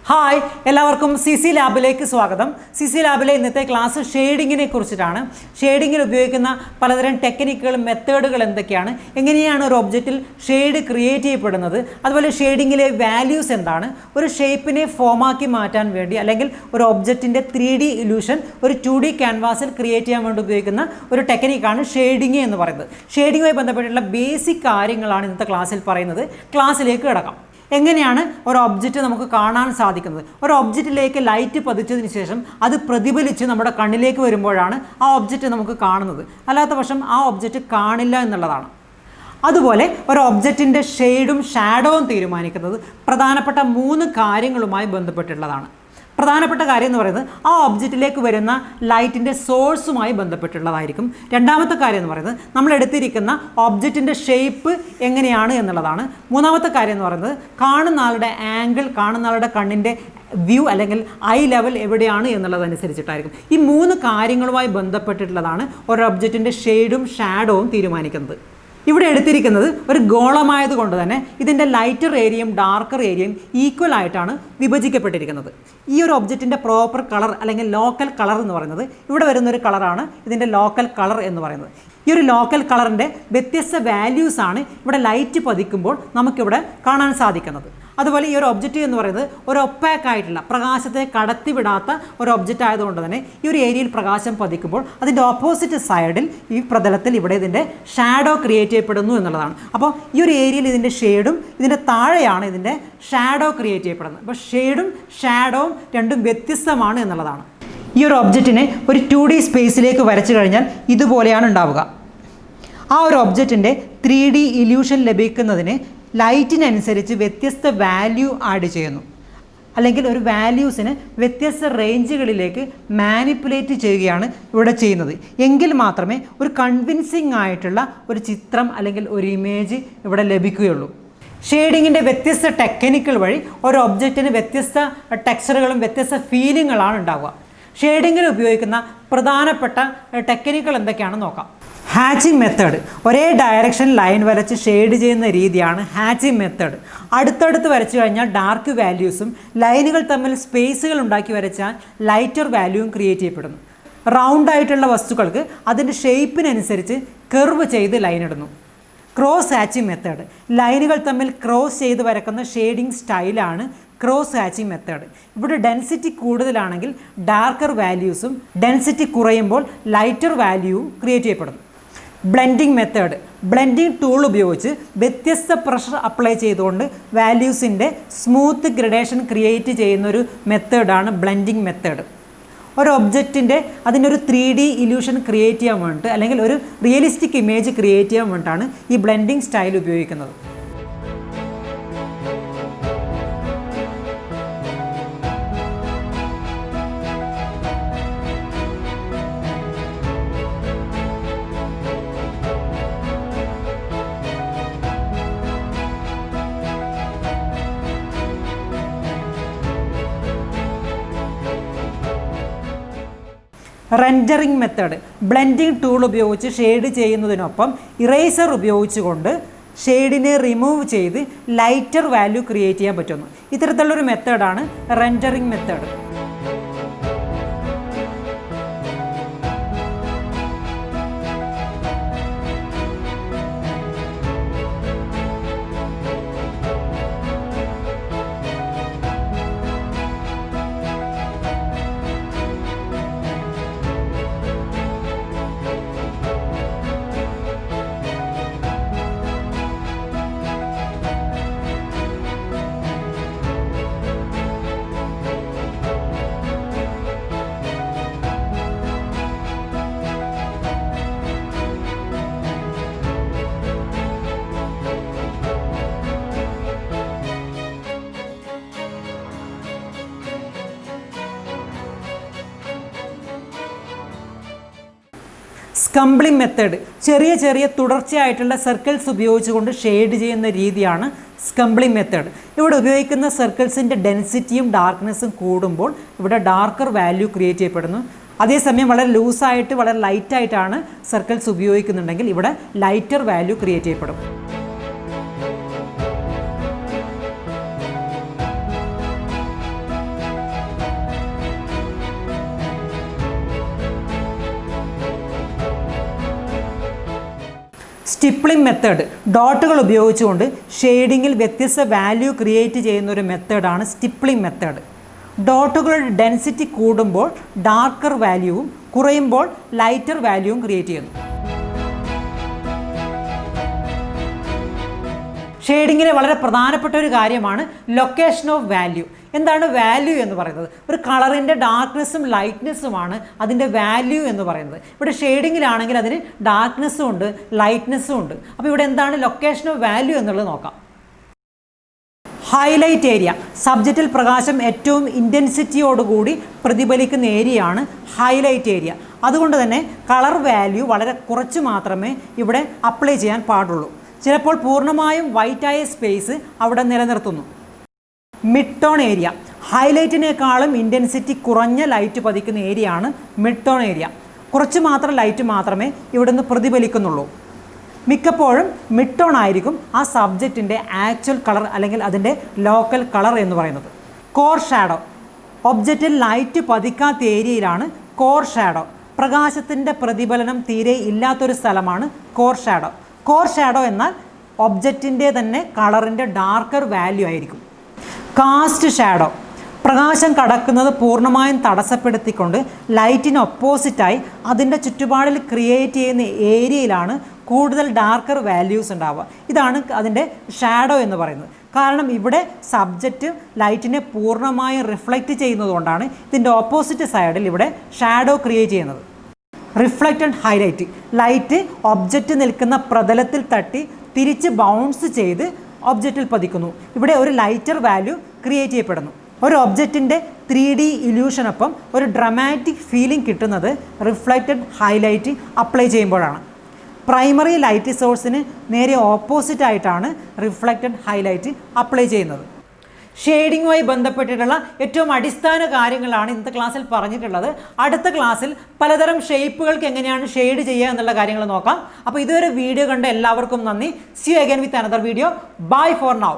Hi എല്ലാവർക്കും CC ലാബിലേക്ക് സ്വാഗതം. CC ലാബിലെ ഇന്നത്തെ ക്ലാസ് ഷെയ്ഡിങ്ങിനെ കുറിച്ചിട്ടാണ്. ഷെയ്ഡിങ്ങിൽ ഉപയോഗിക്കുന്ന പലതരം ടെക്നിക്കുകളും മെത്തേഡുകൾ എന്തൊക്കെയാണ്, എങ്ങനെയാണ് ഒരു ഒബ്ജക്റ്റിൽ ഷെയ്ഡ് ക്രിയേറ്റ് ചെയ്യപ്പെടുന്നത്, അതുപോലെ ഷെയ്ഡിങ്ങിലെ വാല്യൂസ് എന്താണ്, ഒരു ഷേപ്പിനെ ഫോമാക്കി മാറ്റാൻ വേണ്ടി അല്ലെങ്കിൽ ഒരു ഒബ്ജക്റ്റിൻ്റെ 3D ഇല്യൂഷൻ ഒരു 2D ക്യാൻവാസിൽ ക്രിയേറ്റ് ചെയ്യാൻ വേണ്ടി ഉപയോഗിക്കുന്ന ഒരു ടെക്നിക്കാണ് ഷെയ്ഡിങ് എന്ന് പറയുന്നത്. ഷെയ്ഡിങ്ങുമായി ബന്ധപ്പെട്ടുള്ള ബേസിക് കാര്യങ്ങളാണ് ഇന്നത്തെ ക്ലാസ്സിൽ പറയുന്നത്. ക്ലാസ്സിലേക്ക് കിടക്കാം. എങ്ങനെയാണ് ഒരു ഒബ്ജക്റ്റ് നമുക്ക് കാണാൻ സാധിക്കുന്നത്? ഒരു ഒബ്ജക്റ്റിലേക്ക് ലൈറ്റ് പതിച്ചതിന് ശേഷം അത് പ്രതിഫലിച്ച് നമ്മുടെ കണ്ണിലേക്ക് വരുമ്പോഴാണ് ആ ഒബ്ജക്റ്റ് നമുക്ക് കാണുന്നത്. അല്ലാത്ത പക്ഷം ആ ഒബ്ജക്റ്റ് കാണില്ല എന്നുള്ളതാണ്. അതുപോലെ ഒരു ഒബ്ജക്റ്റിൻ്റെ ഷെയ്ഡും ഷാഡോവും തീരുമാനിക്കുന്നത് പ്രധാനപ്പെട്ട 3 കാര്യങ്ങളുമായി ബന്ധപ്പെട്ടുള്ളതാണ്. പ്രധാനപ്പെട്ട കാര്യം എന്ന് പറയുന്നത് ആ ഒബ്ജക്റ്റിലേക്ക് വരുന്ന ലൈറ്റിൻ്റെ സോഴ്സുമായി ബന്ധപ്പെട്ടുള്ളതായിരിക്കും. രണ്ടാമത്തെ കാര്യം എന്ന് പറയുന്നത് നമ്മൾ എടുത്തിരിക്കുന്ന ഒബ്ജക്റ്റിൻ്റെ ഷേപ്പ് എങ്ങനെയാണ് എന്നുള്ളതാണ്. മൂന്നാമത്തെ കാര്യം എന്ന് പറയുന്നത് കാണുന്ന ആളുടെ ആംഗിൾ, കാണുന്ന ആളുടെ കണ്ണിൻ്റെ വ്യൂ അല്ലെങ്കിൽ ഐ ലെവൽ എവിടെയാണ് എന്നുള്ളതനുസരിച്ചിട്ടായിരിക്കും. ഈ 3 കാര്യങ്ങളുമായി ബന്ധപ്പെട്ടിട്ടുള്ളതാണ് ഒരു ഒബ്ജക്റ്റിൻ്റെ ഷെയ്ഡും ഷാഡോവും തീരുമാനിക്കുന്നത്. ഇവിടെ എടുത്തിരിക്കുന്നത് ഒരു ഗോളമായത് കൊണ്ട് തന്നെ ഇതിൻ്റെ ലൈറ്റർ ഏരിയയും ഡാർക്കർ ഏരിയയും ഈക്വൽ ആയിട്ടാണ് വിഭജിക്കപ്പെട്ടിരിക്കുന്നത്. ഈ ഒരു ഒബ്ജക്റ്റിൻ്റെ പ്രോപ്പർ കളർ അല്ലെങ്കിൽ ലോക്കൽ കളർ എന്ന് പറയുന്നത് ഇവിടെ വരുന്നൊരു കളറാണ് ഇതിൻ്റെ ലോക്കൽ കളർ എന്ന് പറയുന്നത്. ഈ ഒരു ലോക്കൽ കളറിൻ്റെ വ്യത്യസ്ത വാല്യൂസാണ് ഇവിടെ ലൈറ്റ് പതിക്കുമ്പോൾ നമുക്കിവിടെ കാണാൻ സാധിക്കുന്നത്. അതുപോലെ ഈ ഒരു ഒബ്ജക്റ്റ് എന്ന് പറയുന്നത് ഒരു ഒപ്പാക്ക് ആയിട്ടുള്ള, പ്രകാശത്തെ കടത്തിവിടാത്ത ഒരു ഒബ്ജക്റ്റ് ആയതുകൊണ്ട് തന്നെ ഈ ഒരു ഏരിയയിൽ പ്രകാശം പതിക്കുമ്പോൾ അതിൻ്റെ ഓപ്പോസിറ്റ് സൈഡിൽ ഈ പ്രതലത്തിൽ ഇവിടെ ഇതിൻ്റെ ഷാഡോ ക്രിയേറ്റ് ചെയ്യപ്പെടുന്നു എന്നുള്ളതാണ്. അപ്പോൾ ഈ ഒരു ഏരിയയിൽ ഇതിൻ്റെ ഷെയ്ഡും ഇതിൻ്റെ താഴെയാണ് ഇതിൻ്റെ ഷാഡോ ക്രിയേറ്റ് ചെയ്യപ്പെടുന്നത്. അപ്പോൾ ഷെയ്ഡും ഷാഡോവും രണ്ടും വ്യത്യസ്തമാണ് എന്നുള്ളതാണ്. ഈ ഒരു ഒബ്ജക്റ്റിനെ ഒരു 2D സ്പേസിലേക്ക് വരച്ചു കഴിഞ്ഞാൽ ഇതുപോലെയാണ് ഉണ്ടാവുക. ആ ഒരു ഒബ്ജക്റ്റിൻ്റെ 3D ഇല്യൂഷൻ ലഭിക്കുന്നതിന് ലൈറ്റിനനുസരിച്ച് വ്യത്യസ്ത വാല്യൂ ആഡ് ചെയ്യുന്നു, അല്ലെങ്കിൽ ഒരു വാല്യൂസിന് വ്യത്യസ്ത റേഞ്ചുകളിലേക്ക് മാനിപ്പുലേറ്റ് ചെയ്യുകയാണ് ഇവിടെ ചെയ്യുന്നത്. എങ്കിൽ മാത്രമേ ഒരു കൺവിൻസിങ് ആയിട്ടുള്ള ഒരു ചിത്രം അല്ലെങ്കിൽ ഒരു ഇമേജ് ഇവിടെ ലഭിക്കുകയുള്ളൂ. ഷെയ്ഡിങ്ങിൻ്റെ വ്യത്യസ്ത ടെക്നിക്കുകൾ വഴി ഒരു ഒബ്ജക്റ്റിന് വ്യത്യസ്ത ടെക്സ്ചറുകളും വ്യത്യസ്ത ഫീലിങ്ങുകളാണ് ഉണ്ടാവുക. ഷെയ്ഡിങ്ങിൽ ഉപയോഗിക്കുന്ന പ്രധാനപ്പെട്ട ടെക്നിക്കുകൾ എന്തൊക്കെയാണെന്ന് നോക്കാം. ഹാച്ചിങ് മെത്തേഡ്, ഒരേ ഡയറക്ഷൻ ലൈൻ വരച്ച് ഷെയ്ഡ് ചെയ്യുന്ന രീതിയാണ് ഹാച്ചിങ് മെത്തേഡ്. അടുത്തടുത്ത് വരച്ചു കഴിഞ്ഞാൽ ഡാർക്ക് വാല്യൂസും ലൈനുകൾ തമ്മിൽ സ്പേസുകൾ ഉണ്ടാക്കി വരച്ചാൽ ലൈറ്റർ വാല്യൂവും ക്രിയേറ്റ് ചെയ്യപ്പെടുന്നു. റൗണ്ട് ആയിട്ടുള്ള വസ്തുക്കൾക്ക് അതിൻ്റെ ഷേപ്പിനനുസരിച്ച് കർവ് ചെയ്ത് ലൈൻ ഇടുന്നു. ക്രോസ് ഹാച്ചിങ് മെത്തേഡ്, ലൈനുകൾ തമ്മിൽ ക്രോസ് ചെയ്ത് വരക്കുന്ന ഷെയ്ഡിങ് സ്റ്റൈലാണ് ക്രോസ് ഹാച്ചിങ് മെത്തേഡ്. ഇവിടെ ഡെൻസിറ്റി കൂടുതലാണെങ്കിൽ ഡാർക്കർ വാല്യൂസും ഡെൻസിറ്റി കുറയുമ്പോൾ ലൈറ്റർ വാല്യൂവും ക്രിയേറ്റ് ചെയ്യപ്പെടുന്നു. ബ്ലെൻഡിങ് മെത്തേഡ്, ബ്ലെൻഡിങ് ടൂൾ ഉപയോഗിച്ച് വ്യത്യസ്ത പ്രഷർ അപ്ലൈ ചെയ്തുകൊണ്ട് വാല്യൂസിൻ്റെ സ്മൂത്ത് ഗ്രഡേഷൻ ക്രിയേറ്റ് ചെയ്യുന്നൊരു മെത്തേഡാണ് ബ്ലെൻഡിങ് മെത്തേഡ്. ഒരു ഒബ്ജക്റ്റിൻ്റെ അതിനൊരു 3D ഇല്യൂഷൻ ക്രിയേറ്റ് ചെയ്യാൻ വേണ്ടിയിട്ട് അല്ലെങ്കിൽ ഒരു റിയലിസ്റ്റിക് ഇമേജ് ക്രിയേറ്റ് ചെയ്യാൻ വേണ്ടിയിട്ടാണ് ഈ ബ്ലെൻഡിങ് സ്റ്റൈൽ ഉപയോഗിക്കുന്നത്. റെൻഡറിങ് മെത്തേഡ്, ബ്ലെൻഡിങ് ടൂൾ ഉപയോഗിച്ച് ഷെയ്ഡ് ചെയ്യുന്നതിനൊപ്പം ഇറേസർ ഉപയോഗിച്ചുകൊണ്ട് ഷെയ്ഡിനെ റിമൂവ് ചെയ്ത് ലൈറ്റർ വാല്യൂ ക്രിയേറ്റ് ചെയ്യാൻ പറ്റുന്നു. ഇത്തരത്തിലുള്ളൊരു മെത്തേഡാണ് റെൻഡറിങ് മെത്തേഡ്. സ്കംബ്ലിംഗ് മെത്തേഡ്, ചെറിയ ചെറിയ തുടർച്ചയായിട്ടുള്ള സർക്കിൾസ് ഉപയോഗിച്ചുകൊണ്ട് ഷെയ്ഡ് ചെയ്യുന്ന രീതിയാണ് സ്കംബ്ലിംഗ് മെത്തേഡ്. ഇവിടെ ഉപയോഗിക്കുന്ന സർക്കിൾസിൻ്റെ ഡെൻസിറ്റിയും ഡാർക്ക്നെസ്സും കൂടുമ്പോൾ ഇവിടെ ഡാർക്കർ വാല്യൂ ക്രിയേറ്റ് ചെയ്യപ്പെടുന്നു. അതേസമയം വളരെ ലൂസായിട്ട് വളരെ ലൈറ്റായിട്ടാണ് സർക്കിൾസ് ഉപയോഗിക്കുന്നുണ്ടെങ്കിൽ ഇവിടെ ലൈറ്റർ വാല്യൂ ക്രിയേറ്റ് ചെയ്യപ്പെടും. സ്റ്റിപ്ലിംഗ് മെത്തേഡ്, ഡോട്ടുകൾ ഉപയോഗിച്ചുകൊണ്ട് ഷെയ്ഡിങ്ങിൽ വ്യത്യസ്ത വാല്യൂ ക്രിയേറ്റ് ചെയ്യുന്ന ഒരു മെത്തേഡാണ് സ്റ്റിപ്ലിംഗ് മെത്തേഡ്. ഡോട്ടുകളുടെ ഡെൻസിറ്റി കൂടുമ്പോൾ ഡാർക്കർ വാല്യൂവും കുറയുമ്പോൾ ലൈറ്റർ വാല്യൂവും ക്രിയേറ്റ് ചെയ്യുന്നു. ഷെയ്ഡിങ്ങിലെ വളരെ പ്രധാനപ്പെട്ട ഒരു കാര്യമാണ് ലൊക്കേഷൻ ഓഫ് വാല്യൂ. എന്താണ് വാല്യൂ എന്ന് പറയുന്നത്? ഒരു കളറിൻ്റെ ഡാർക്ക്നെസ്സും ലൈറ്റ്നെസ്സുമാണ് അതിൻ്റെ വാല്യൂ എന്ന് പറയുന്നത്. ഇവിടെ ഷെയ്ഡിങ്ങിലാണെങ്കിൽ അതിന് ഡാർക്ക്നെസ്സും ഉണ്ട്, ലൈറ്റ്നെസ്സും ഉണ്ട്. അപ്പോൾ ഇവിടെ എന്താണ് ലൊക്കേഷൻ ഓഫ് വാല്യൂ എന്നുള്ളത് നോക്കാം. ഹൈലൈറ്റ് ഏരിയ, സബ്ജക്റ്റിൽ പ്രകാശം ഏറ്റവും ഇൻറ്റൻസിറ്റിയോടുകൂടി പ്രതിഫലിക്കുന്ന ഏരിയയാണ് ഹൈലൈറ്റ് ഏരിയ. അതുകൊണ്ട് തന്നെ കളർ വാല്യൂ വളരെ കുറച്ച് മാത്രമേ ഇവിടെ അപ്ലൈ ചെയ്യാൻ പാടുള്ളൂ. ചിലപ്പോൾ പൂർണ്ണമായും വൈറ്റായ സ്പേസ് അവിടെ നിലനിർത്തുന്നു. മിഡ് ടോൺ ഏരിയ, ഹൈലൈറ്റിനേക്കാളും ഇൻറ്റൻസിറ്റി കുറഞ്ഞ ലൈറ്റ് പതിക്കുന്ന ഏരിയയാണ് മിഡ് ടോൺ ഏരിയ. കുറച്ച് മാത്രം ലൈറ്റ് മാത്രമേ ഇവിടെ നിന്ന് പ്രതിഫലിക്കുന്നുള്ളൂ. മിക്കപ്പോഴും മിഡ് ടോൺ ആയിരിക്കും ആ സബ്ജക്റ്റിൻ്റെ ആക്ച്വൽ കളർ അല്ലെങ്കിൽ അതിൻ്റെ ലോക്കൽ കളർ എന്ന് പറയുന്നത്. കോർ ഷാഡോ, ഒബ്ജക്റ്റിൽ ലൈറ്റ് പതിക്കാത്ത ഏരിയയിലാണ് കോർ ഷാഡോ. പ്രകാശത്തിൻ്റെ പ്രതിഫലനം തീരെ ഇല്ലാത്തൊരു സ്ഥലമാണ് കോർ ഷാഡോ. കോർ ഷാഡോ എന്നാൽ ഒബ്ജക്റ്റിൻ്റെ തന്നെ കളറിൻ്റെ ഡാർക്കർ വാല്യൂ ആയിരിക്കും. കാസ്റ്റ് ഷാഡോ, പ്രകാശം കടക്കുന്നത് പൂർണ്ണമായും തടസ്സപ്പെടുത്തിക്കൊണ്ട് ലൈറ്റിന് ഒപ്പോസിറ്റായി അതിൻ്റെ ചുറ്റുപാടിൽ ക്രിയേറ്റ് ചെയ്യുന്ന ഏരിയയിലാണ് കൂടുതൽ ഡാർക്കർ വാല്യൂസ് ഉണ്ടാവുക. ഇതാണ് അതിൻ്റെ ഷാഡോ എന്ന് പറയുന്നത്. കാരണം ഇവിടെ സബ്ജക്റ്റ് ലൈറ്റിനെ പൂർണ്ണമായും റിഫ്ലക്റ്റ് ചെയ്യുന്നതുകൊണ്ടാണ് ഇതിൻ്റെ ഓപ്പോസിറ്റ് സൈഡിൽ ഇവിടെ ഷാഡോ ക്രിയേറ്റ് ചെയ്യുന്നത്. റിഫ്ലക്റ്റഡ് ഹൈലൈറ്റ്, ലൈറ്റ് ഒബ്ജക്റ്റ് നിൽക്കുന്ന പ്രതലത്തിൽ തട്ടി തിരിച്ച് ബൗൺസ് ചെയ്ത് ഒബ്ജക്റ്റിൽ പതിക്കുന്നു. ഇവിടെ ഒരു ലൈറ്റർ വാല്യൂ ക്രിയേറ്റ് ചെയ്യപ്പെടുന്നു. ഒരു ഒബ്ജക്റ്റിൻ്റെ 3D ഇല്യൂഷനൊപ്പം ഒരു ഡ്രമാറ്റിക് ഫീലിംഗ് കിട്ടുന്നത് റിഫ്ലക്റ്റഡ് ഹൈലൈറ്റ് അപ്ലൈ ചെയ്യുമ്പോഴാണ്. പ്രൈമറി ലൈറ്റ് സോഴ്സിന് നേരെ ഓപ്പോസിറ്റ് ആയിട്ടാണ് റിഫ്ലക്റ്റഡ് ഹൈലൈറ്റ് അപ്ലൈ ചെയ്യുന്നത്. ഷെയ്ഡിങ്ങുമായി ബന്ധപ്പെട്ടിട്ടുള്ള ഏറ്റവും അടിസ്ഥാന കാര്യങ്ങളാണ് ഇന്നത്തെ ക്ലാസ്സിൽ പറഞ്ഞിട്ടുള്ളത്. അടുത്ത ക്ലാസ്സിൽ പലതരം ഷേപ്പുകൾക്ക് എങ്ങനെയാണ് ഷെയ്ഡ് ചെയ്യുക എന്നുള്ള കാര്യങ്ങൾ നോക്കാം. അപ്പോൾ ഇതുവരെ വീഡിയോ കണ്ട എല്ലാവർക്കും നന്ദി. See you again with another video. Bye for now.